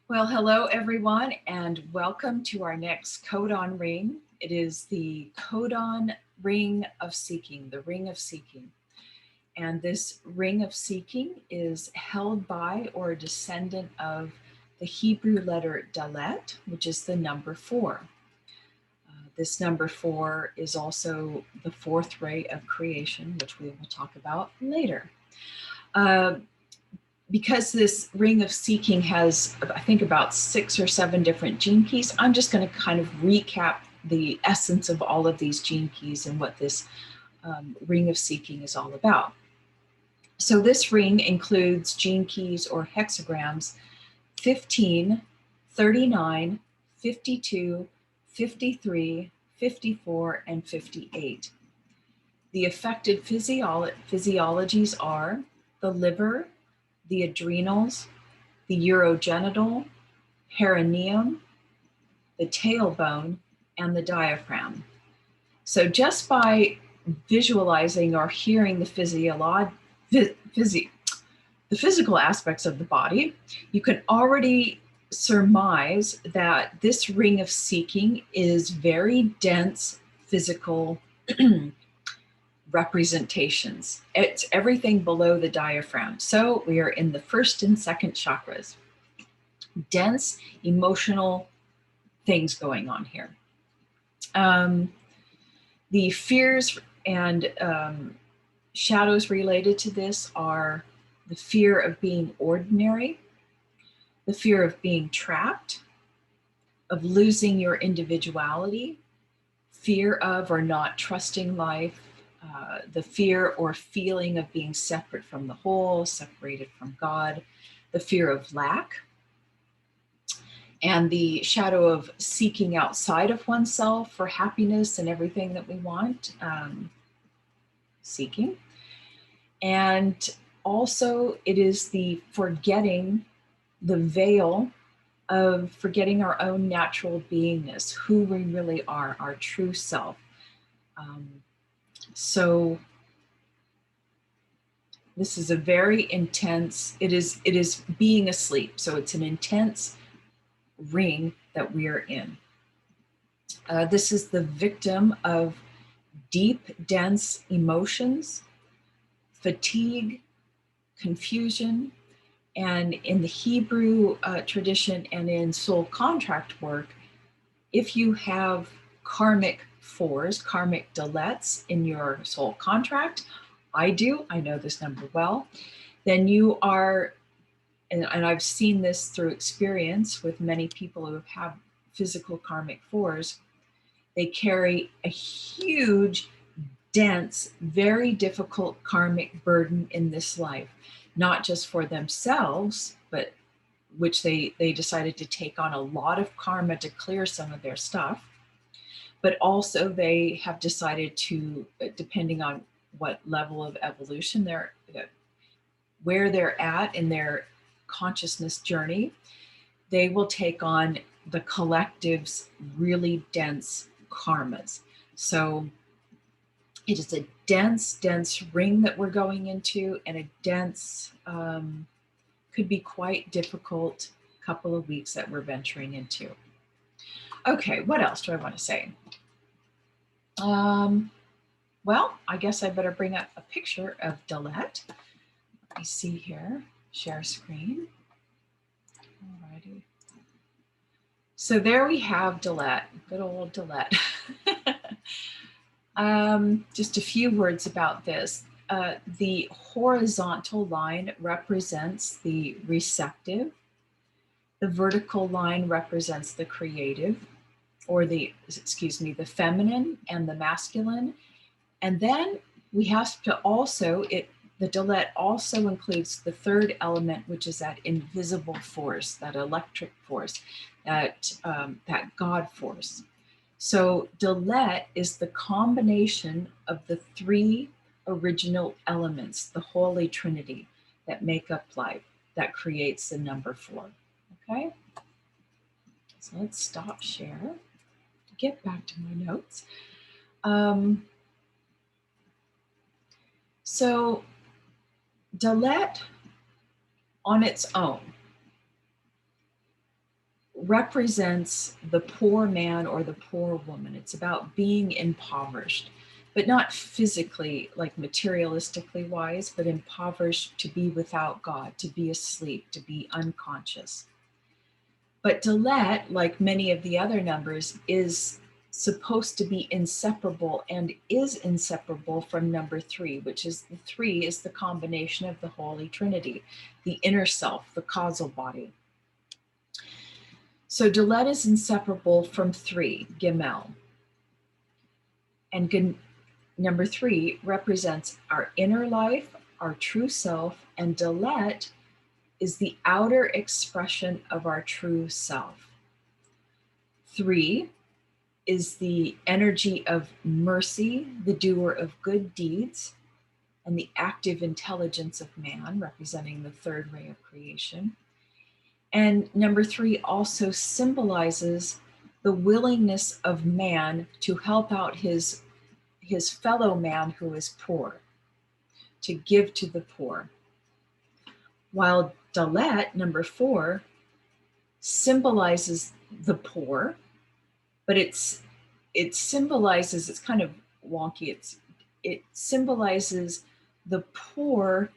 Well, hello everyone, and welcome to our next Codon ring. It is the Codon ring of seeking, the ring of seeking. And this ring of seeking is held by or a descendant of the Hebrew letter Delet, which is the number 4. This number 4 is also the fourth ray of creation, which we will talk about later. Uh, because this ring of seeking has, I think, about 6 or 7 different gene keys, I'm just going to kind of recap the essence of all of these gene keys and what this ring of seeking is all about. So this ring includes gene keys or hexagrams 15, 39, 52, 53, 54, and 58. The affected physiologies are the liver, the adrenals, the urogenital, perineum, the tailbone, and the diaphragm. So just by visualizing or hearing the physical aspects of the body, you can already surmise that this ring of seeking is very dense physical representations. It's everything below the diaphragm. So we are in the first and second chakras. Dense emotional things going on here. The fears and shadows related to this are the fear of being ordinary, the fear of being trapped, of losing your individuality, fear of or not trusting life, the fear or feeling of being separate from the whole, separated from God, the fear of lack, and the shadow of seeking outside of oneself for happiness and everything that we want, seeking. And also, it is the forgetting, the veil of forgetting our own natural beingness, who we really are, our true self. So this is a very intense, it is being asleep. So it's an intense ring that we are in. This is the victim of deep, dense emotions, fatigue, confusion, and in the Hebrew tradition and in soul contract work, if you have karmic 4s, karmic delets in your soul contract, I do, I know this number well, then you are, and I've seen this through experience with many people who have physical karmic 4s, they carry a huge, dense, very difficult karmic burden in this life, not just for themselves, but which they decided to take on a lot of karma to clear some of their stuff, but also they have decided to, depending on what level of evolution where they're at in their consciousness journey, they will take on the collective's really dense karmas. So it is a dense, dense ring that we're going into, and a dense, could be quite difficult couple of weeks that we're venturing into. Okay, what else do I want to say? Well, I guess I better bring up a picture of Delet. Let me see here, share screen. Alrighty. So there we have Delet, good old Delet. Just a few words about this. The horizontal line represents the receptive. The vertical line represents the creative, or the feminine and the masculine. And then we have to also, the Delet also includes the third element, which is that invisible force, that electric force, that God force. So Delet is the combination of the 3 original elements, the Holy Trinity, that make up life, that creates the number 4. Okay? So let's stop share to get back to my notes. So Delet on its own represents the poor man or the poor woman. It's about being impoverished, but not physically, like materialistically wise, but impoverished to be without God, to be asleep, to be unconscious. But Delet, like many of the other numbers, is supposed to be inseparable and is inseparable from number three, which is the three is the combination of the Holy Trinity, the inner self, the causal body. So Delet is inseparable from three, Gimel. And number three represents our inner life, our true self, and Delet is the outer expression of our true self. Three is the energy of mercy, the doer of good deeds, and the active intelligence of man, representing the third ray of creation. And number three also symbolizes the willingness of man to help out his fellow man who is poor, to give to the poor. While Delet, number four, symbolizes the poor, but it symbolizes, it's kind of wonky, it symbolizes the poor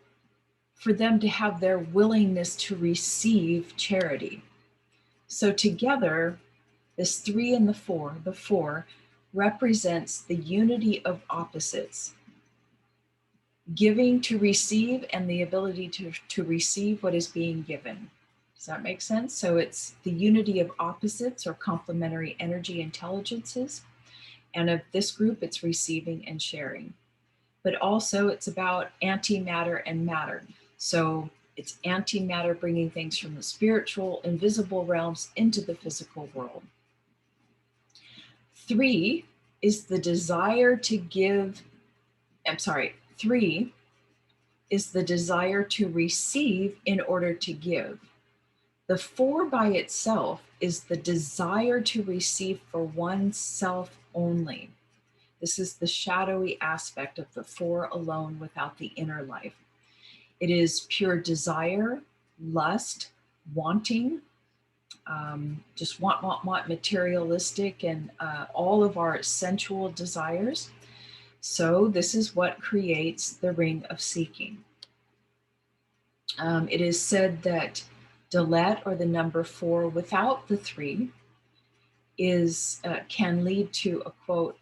for them to have their willingness to receive charity. So together, this three and the four represents the unity of opposites, giving to receive and the ability to receive what is being given. Does that make sense? So it's the unity of opposites or complementary energy intelligences. And of this group, it's receiving and sharing. But also it's about antimatter and matter. So it's antimatter bringing things from the spiritual, invisible realms into the physical world. Three is the desire to give, three is the desire to receive in order to give. The four by itself is the desire to receive for oneself only. This is the shadowy aspect of the four alone without the inner life. It is pure desire, lust, wanting, just want, materialistic, and all of our sensual desires. So this is what creates the ring of seeking. It is said that Delet, or the number four without the three, can lead to a, quote,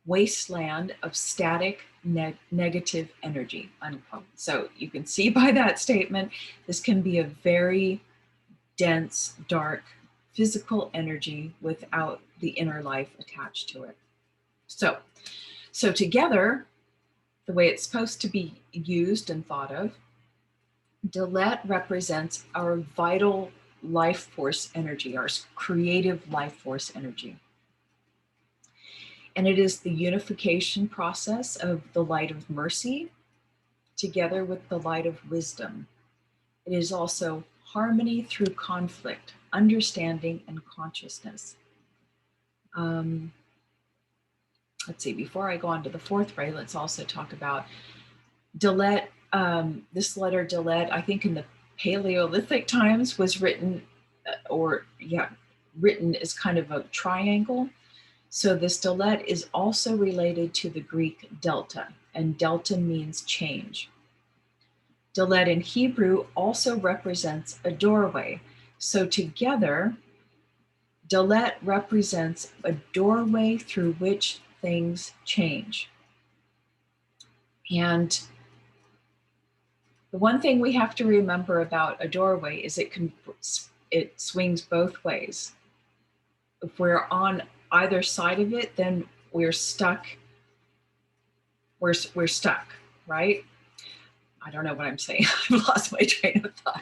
wasteland of static negative energy, unquote. So you can see by that statement, this can be a very dense, dark, physical energy without the inner life attached to it. So together, the way it's supposed to be used and thought of, Delet represents our vital life force energy, our creative life force energy. And it is the unification process of the light of mercy together with the light of wisdom. It is also harmony through conflict, understanding, and consciousness. Let's see, before I go on to the fourth ray, let's also talk about Delet. This letter Delet, I think in the Paleolithic times, was written as kind of a triangle. So this Delet is also related to the Greek delta, and delta means change. Delet in Hebrew also represents a doorway. So together, Delet represents a doorway through which things change. And the one thing we have to remember about a doorway is it swings both ways. If we're on either side of it, then we're stuck. We're stuck, right? I don't know what I'm saying. I've lost my train of thought.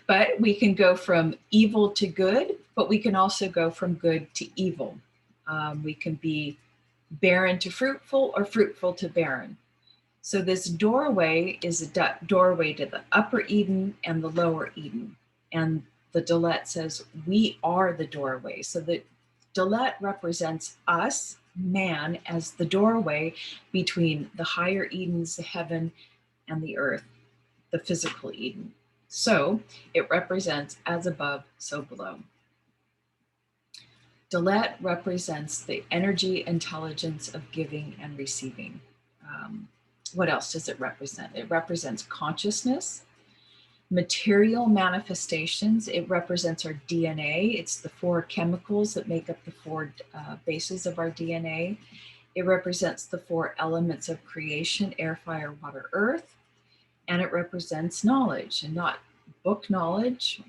But we can go from evil to good, but we can also go from good to evil. We can be barren to fruitful or fruitful to barren. So this doorway is a doorway to the upper Eden and the lower Eden. And the Delet says, we are the doorway. So the Delet represents us, man, as the doorway between the higher Edens, the heaven, and the earth, the physical Eden. So it represents as above, so below. Delet represents the energy intelligence of giving and receiving. What else does it represent? It represents consciousness, material manifestations. It represents our DNA. It's the 4 chemicals that make up the 4 bases of our DNA. It represents the 4 elements of creation: air, fire, water, earth. And it represents knowledge, and not book knowledge.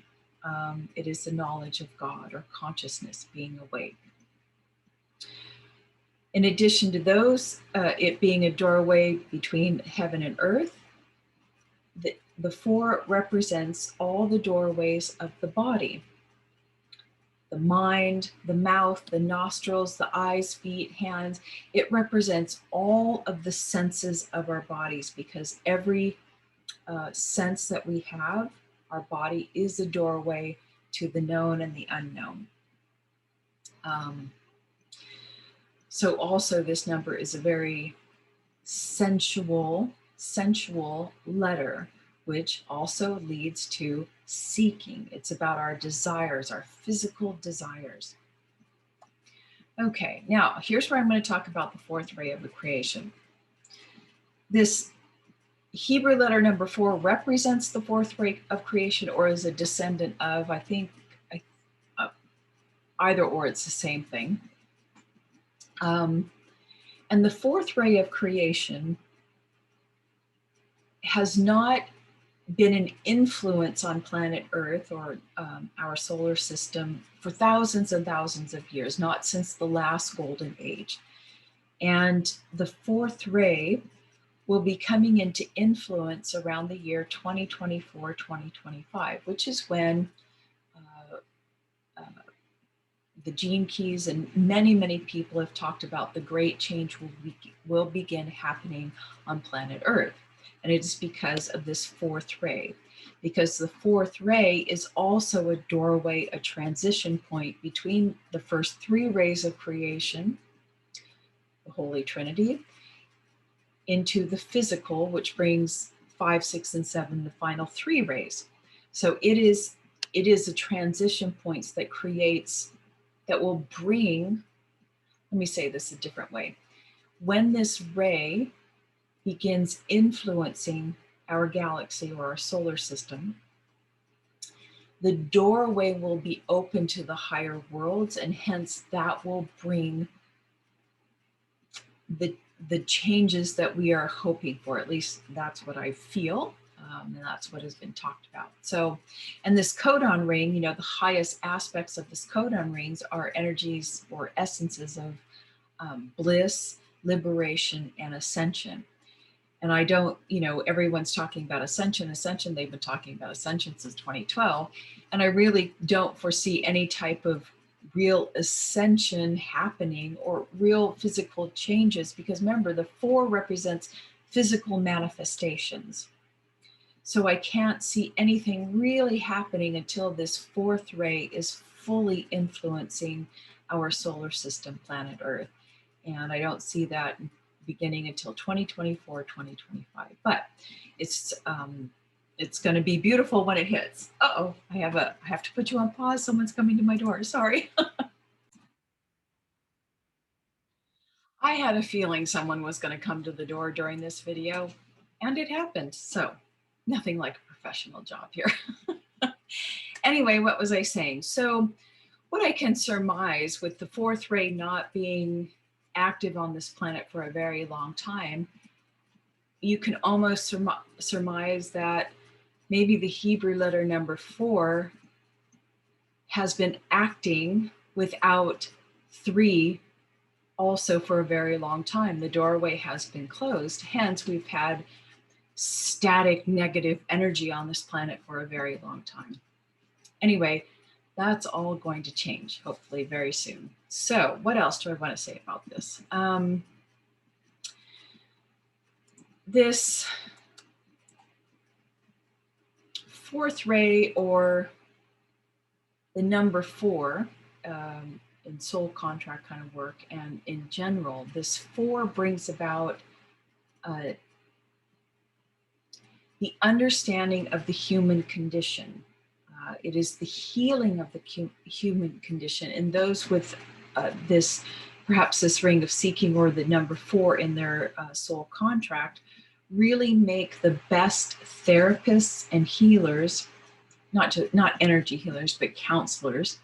It is the knowledge of God, or consciousness, being awake. In addition to those, it being a doorway between heaven and earth, the 4 represents all the doorways of the body: the mind, the mouth, the nostrils, the eyes, feet, hands. It represents all of the senses of our bodies, because every sense that we have, our body is a doorway to the known and the unknown. So also this number is a very sensual letter, which also leads to seeking. It's about our desires, our physical desires. Okay, now here's where I'm going to talk about the 4th ray of the creation. This Hebrew letter number 4 represents the 4th ray of creation, or is a descendant of, I think, either or, it's the same thing. And the 4th ray of creation has not been an influence on planet Earth or our solar system for thousands and thousands of years, not since the last golden age. And the 4th ray will be coming into influence around the year 2024, 2025, which is when the gene keys and many people have talked about the great change will begin happening on planet Earth. And it is because of this 4th ray, because the 4th ray is also a doorway, a transition point between the first 3 rays of creation, the Holy Trinity, into the physical, which brings 5, 6, and 7, the final 3 rays. So it is a transition point that will bring, let me say this a different way. When this ray begins influencing our galaxy or our solar system, the doorway will be open to the higher worlds, and hence that will bring the changes that we are hoping for. At least that's what I feel, and that's what has been talked about. So, and this codon ring, the highest aspects of this codon rings are energies or essences of bliss, liberation, and ascension. And I don't, everyone's talking about ascension. They've been talking about ascension since 2012. And I really don't foresee any type of real ascension happening or real physical changes, because remember, the 4 represents physical manifestations. So I can't see anything really happening until this 4th ray is fully influencing our solar system, planet Earth. And I don't see that beginning until 2024, 2025. But it's going to be beautiful when it hits. Uh-oh, I have to put you on pause. Someone's coming to my door. Sorry. I had a feeling someone was going to come to the door during this video, and it happened. So nothing like a professional job here. Anyway, what was I saying? So what I can surmise with the 4th ray not being active on this planet for a very long time, you can almost surmise that maybe the Hebrew letter number 4 has been acting without 3 also for a very long time. The doorway has been closed. Hence, we've had static negative energy on this planet for a very long time. Anyway, that's all going to change, hopefully very soon. So what else do I want to say about this? This 4th ray, or the number 4, in soul contract kind of work, and in general, this 4 brings about the understanding of the human condition. It is the healing of the human condition, and those with this, perhaps this ring of seeking or the number 4 in their soul contract, really make the best therapists and healers, not energy healers, but counselors,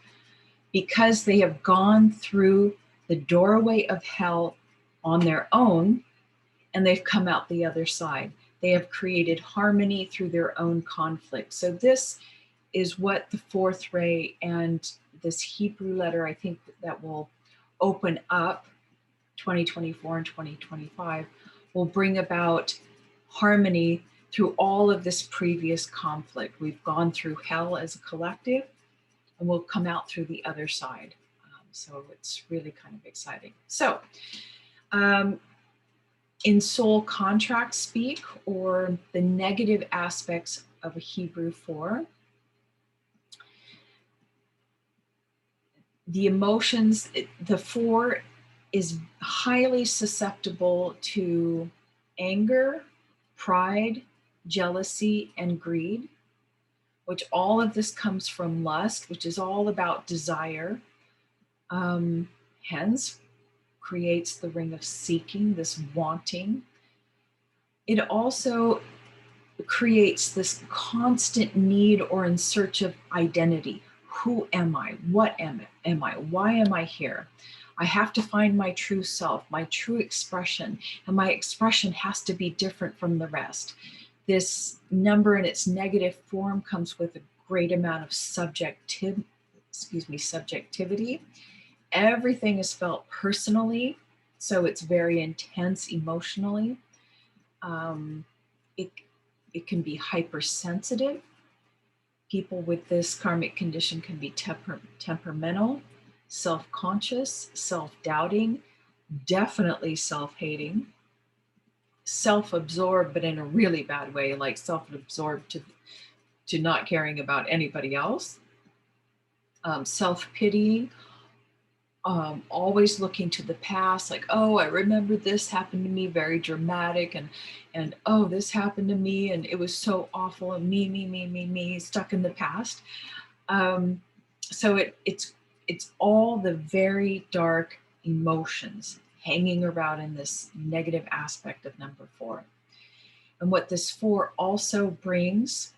because they have gone through the doorway of hell on their own and they've come out the other side. They have created harmony through their own conflict. So this is what the 4th ray and this Hebrew letter, I think that will open up 2024 and 2025, will bring about harmony through all of this previous conflict. We've gone through hell as a collective, and we'll come out through the other side. So it's really kind of exciting. So in soul contract speak, or the negative aspects of a Hebrew 4, the emotions, the 4 is highly susceptible to anger, pride, jealousy, and greed, which all of this comes from lust, which is all about desire. Hence, creates the ring of seeking, this wanting. It also creates this constant need or in search of identity. Who am I? What am I? Why am I here? I have to find my true self, my true expression, and my expression has to be different from the rest. This number in its negative form comes with a great amount of subjectivity. Everything is felt personally, so it's very intense emotionally. It can be hypersensitive. People with this karmic condition can be temperamental, self-conscious, self-doubting, definitely self-hating, self-absorbed, but in a really bad way, like self-absorbed to not caring about anybody else, self-pitying, always looking to the past, like, oh, I remember this happened to me, very dramatic, and oh, this happened to me, and it was so awful, and me, stuck in the past. So it's all the very dark emotions hanging around in this negative aspect of number 4. And what this 4 also brings,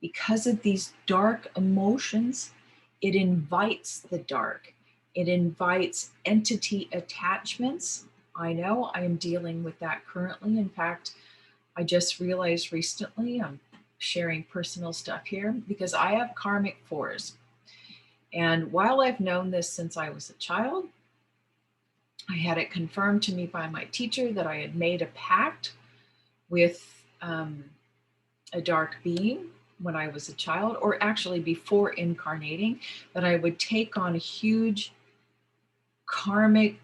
because of these dark emotions, it invites the dark. It invites entity attachments. I know I am dealing with that currently. In fact, I just realized recently, I'm sharing personal stuff here, because I have karmic 4s. And while I've known this since I was a child, I had it confirmed to me by my teacher that I had made a pact with a dark being when I was a child, or actually before incarnating, that I would take on a huge karmic,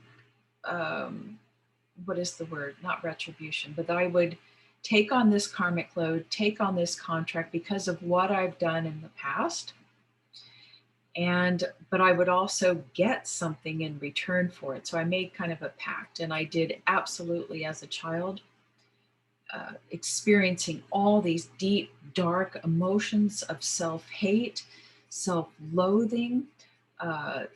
what is the word? Not retribution, but that I would take on this karmic load, take on this contract because of what I've done in the past. But I would also get something in return for it. So I made kind of a pact, and I did absolutely as a child, experiencing all these deep, dark emotions of self-hate, self-loathing.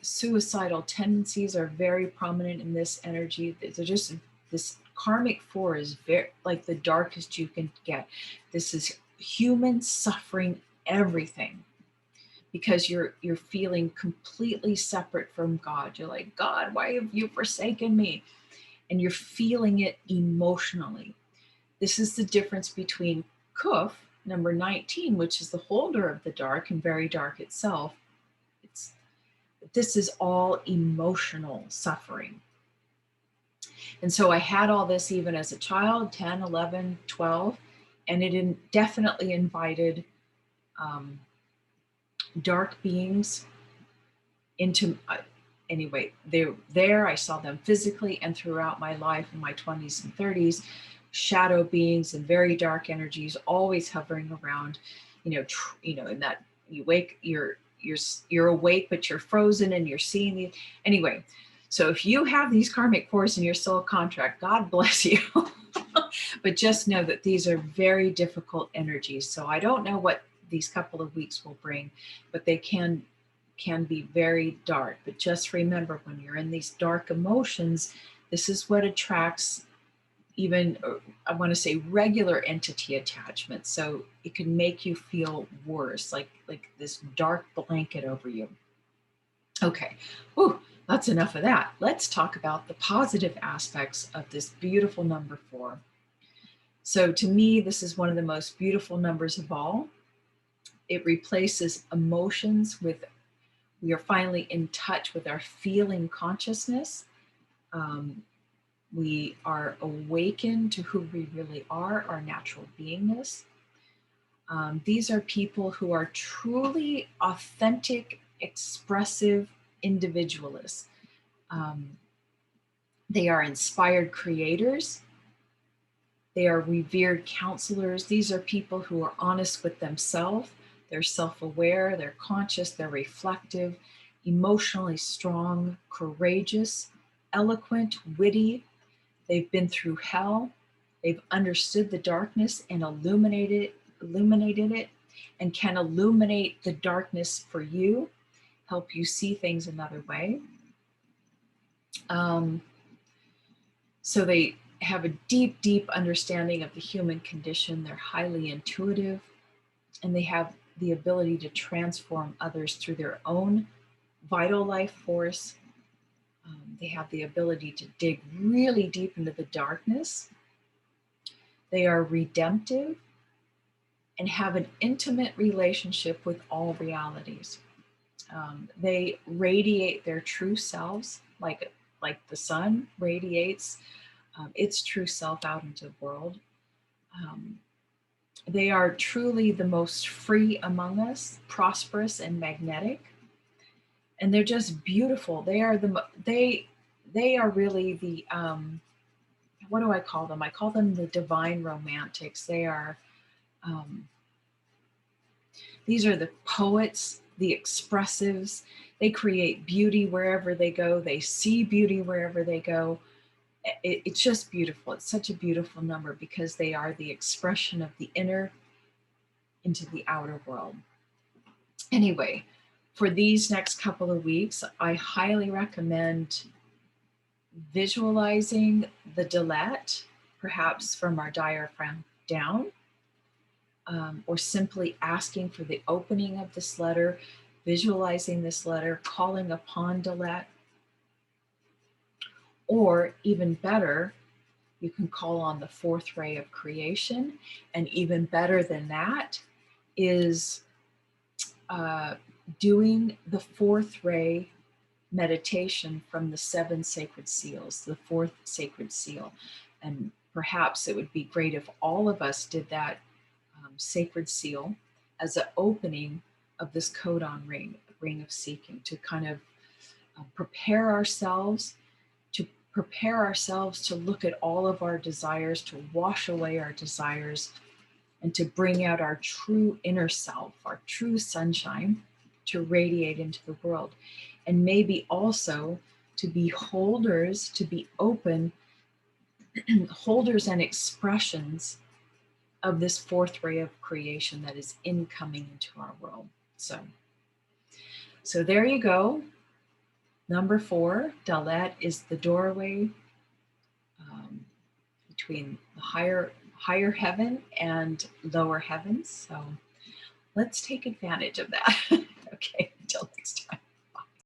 Suicidal tendencies are very prominent in this energy. They're just, this karmic 4 is very like the darkest you can get. This is human suffering everything, because you're feeling completely separate from God. You're like, God, why have you forsaken me? And you're feeling it emotionally. This is the difference between Kuf, number 19, which is the holder of the dark and very dark itself. This is all emotional suffering. And so I had all this even as a child, 10, 11, 12, and it definitely invited dark beings into, anyway, there I saw them physically and throughout my life in my 20s and 30s, shadow beings and very dark energies always hovering around, in that you wake, you're awake, but you're frozen and you're seeing the, anyway. So if you have these karmic 4s in your soul contract, God bless you. But just know that these are very difficult energies. So I don't know what these couple of weeks will bring, but they can can be very dark. But just remember, when you're in these dark emotions, this is what attracts even, I want to say, regular entity attachment. So it can make you feel worse, like this dark blanket over you. Okay, whew, that's enough of that. Let's talk about the positive aspects of this beautiful number 4. So to me, this is one of the most beautiful numbers of all. It replaces emotions with, we are finally in touch with our feeling consciousness. Um, we are awakened to who we really are, our natural beingness. These are people who are truly authentic, expressive individualists. Um, they are inspired creators. They are revered counselors. These are people who are honest with themselves. They're self-aware, they're conscious, they're reflective, emotionally strong, courageous, eloquent, witty. They've been through hell. They've understood the darkness and illuminated it, and can illuminate the darkness for you, help you see things another way. So they have a deep, deep understanding of the human condition. They're highly intuitive, and they have the ability to transform others through their own vital life force. They have the ability to dig really deep into the darkness. They are redemptive and have an intimate relationship with all realities. They radiate their true selves, like the sun radiates its true self out into the world. Um, they are truly the most free among us, prosperous and magnetic, and they're just beautiful. They are really the what do I call them? I call them the divine romantics. They are um, these are the poets, the expressives. They create beauty wherever they go. They see beauty wherever they go. It's just beautiful. It's such a beautiful number because they are the expression of the inner into the outer world. Anyway, for these next couple of weeks, I highly recommend visualizing the Delet, perhaps from our diaphragm down, or simply asking for the opening of this letter, visualizing this letter, calling upon Delet, or even better, you can call on the 4th ray of creation. And even better than that is doing the 4th ray meditation from the 7 sacred seals, the 4th sacred seal. And perhaps it would be great if all of us did that sacred seal as an opening of this codon ring of seeking, to kind of prepare ourselves to look at all of our desires, to wash away our desires, and to bring out our true inner self, our true sunshine, to radiate into the world. And maybe also to be holders, to be open, holders and expressions of this 4th ray of creation that is incoming into our world. So there you go. Number 4, Delet, is the doorway between the higher heaven and lower heavens. So let's take advantage of that. Okay.